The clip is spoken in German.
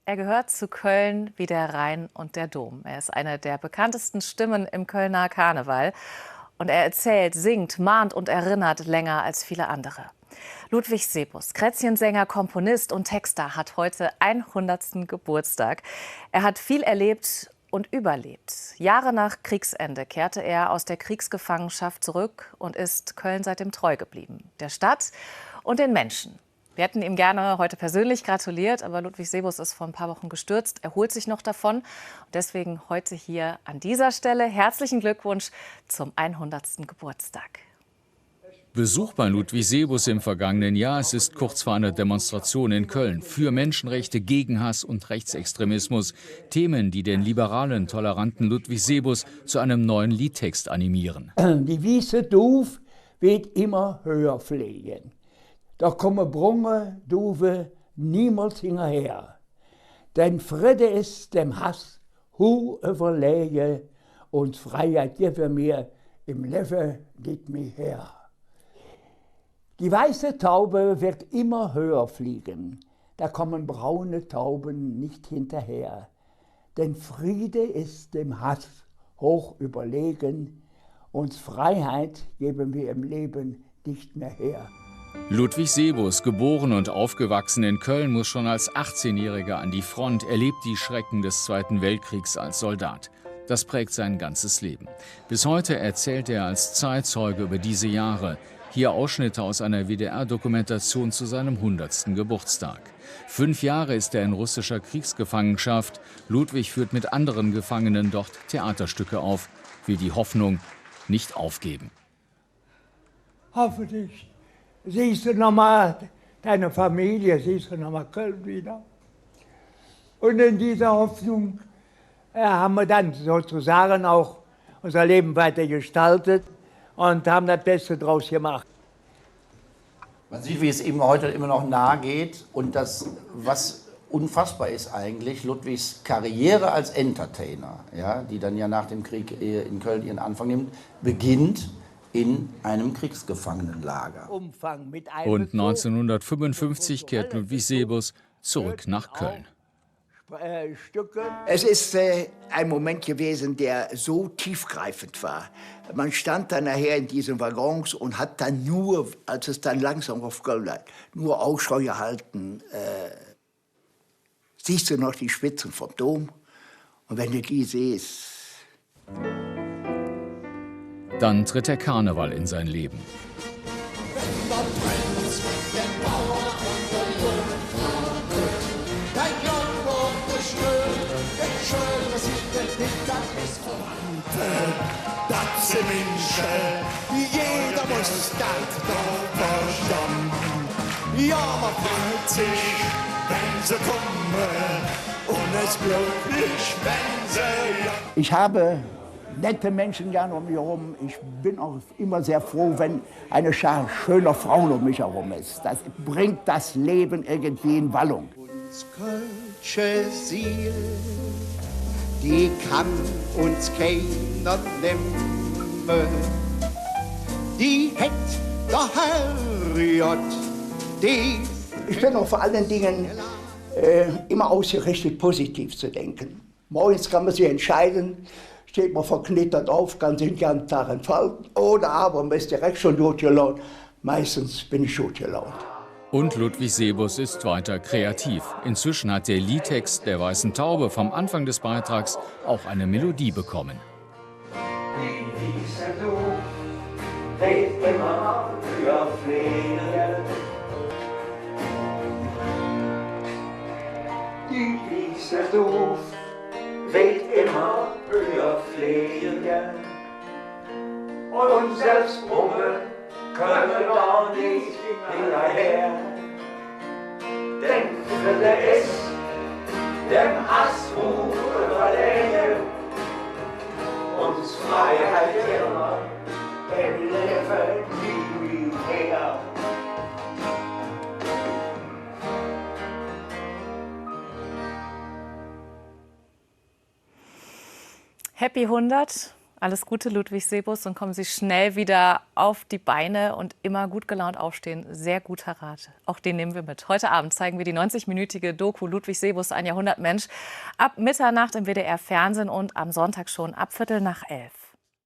Er gehört zu Köln wie der Rhein und der Dom. Er ist eine der bekanntesten Stimmen im Kölner Karneval. Und er erzählt, singt, mahnt und erinnert länger als viele andere. Ludwig Sebus, Krätzchensänger, Komponist und Texter, hat heute 100. Geburtstag. Er hat viel erlebt und überlebt. Jahre nach Kriegsende kehrte er aus der Kriegsgefangenschaft zurück und ist Köln seitdem treu geblieben. Der Stadt und den Menschen. Wir hätten ihm gerne heute persönlich gratuliert, aber Ludwig Sebus ist vor ein paar Wochen gestürzt. Er holt sich noch davon. Und deswegen heute hier an dieser Stelle herzlichen Glückwunsch zum 100. Geburtstag. Besuch bei Ludwig Sebus im vergangenen Jahr. Es ist kurz vor einer Demonstration in Köln für Menschenrechte, gegen Hass und Rechtsextremismus. Themen, die den liberalen, toleranten Ludwig Sebus zu einem neuen Liedtext animieren. Die Wiese Duf wird immer höher fliegen. Da kommen Brunge, Duve niemals hinterher. Denn Friede ist dem Hass hu überlege und Freiheit gebe mir im Leben geht mir her. Die weiße Taube wird immer höher fliegen, da kommen braune Tauben nicht hinterher. Denn Friede ist dem Hass hoch überlegen, uns Freiheit geben wir im Leben nicht mehr her. Ludwig Sebus, geboren und aufgewachsen in Köln, muss schon als 18-Jähriger an die Front, erlebt die Schrecken des Zweiten Weltkriegs als Soldat. Das prägt sein ganzes Leben. Bis heute erzählt er als Zeitzeuge über diese Jahre. Hier Ausschnitte aus einer WDR-Dokumentation zu seinem 100. Geburtstag. 5 Jahre ist er in russischer Kriegsgefangenschaft. Ludwig führt mit anderen Gefangenen dort Theaterstücke auf, will die Hoffnung nicht aufgeben. Hoffentlich siehst du nochmal deine Familie, siehst du nochmal Köln wieder. Und in dieser Hoffnung haben wir dann sozusagen auch unser Leben weiter gestaltet und haben das Beste draus gemacht. Man sieht, wie es ihm heute immer noch nahe geht und das, was unfassbar ist eigentlich, Ludwigs Karriere als Entertainer, ja, die dann ja nach dem Krieg in Köln ihren Anfang nimmt, beginnt in einem Kriegsgefangenenlager. Und 1955 kehrt Ludwig Sebus zurück nach Köln. Es ist ein Moment gewesen, der so tiefgreifend war. Man stand dann nachher in diesen Waggons und hat dann nur, als es dann langsam auf Köln lag, nur Ausschau gehalten. Siehst du noch die Spitzen vom Dom? Und wenn du die siehst... Dann tritt der Karneval in sein Leben. Das sind Menschen, jeder muss das doch verstanden. Ja, man freut sich, wenn sie kommen und es glücklich, wenn sie... Ich habe nette Menschen gern um mich herum. Ich bin auch immer sehr froh, wenn eine Schar schöner Frauen um mich herum ist. Das bringt das Leben irgendwie in Wallung. Uns kölsche Seele, die kann uns keiner nehmen. Die hätt der Herrgott, die... Ich bin auch vor allen Dingen immer ausgerichtet, positiv zu denken. Morgens kann man sich entscheiden, steht man verknittert auf, kann sich den ganzen Tag entfalten. Oder aber man ist direkt schon gut gelaunt. Meistens bin ich gut gelaunt. Und Ludwig Sebus ist weiter kreativ. Inzwischen hat der Liedtext der Weißen Taube vom Anfang des Beitrags auch eine Melodie bekommen. Die Wiese du, weht immer höher fliegen. Die Wiese du, weht immer höher fliegen. Und selbst Brummen können da nicht hinterher. Denn Friede ist dem Hass überlegen, uns Freiheit immer im Leben nie her. Happy 100. Alles Gute, Ludwig Sebus, und kommen Sie schnell wieder auf die Beine und immer gut gelaunt aufstehen. Sehr guter Rat. Auch den nehmen wir mit. Heute Abend zeigen wir die 90-minütige Doku Ludwig Sebus, ein Jahrhundertmensch, ab Mitternacht im WDR Fernsehen und am Sonntag schon ab 11:15.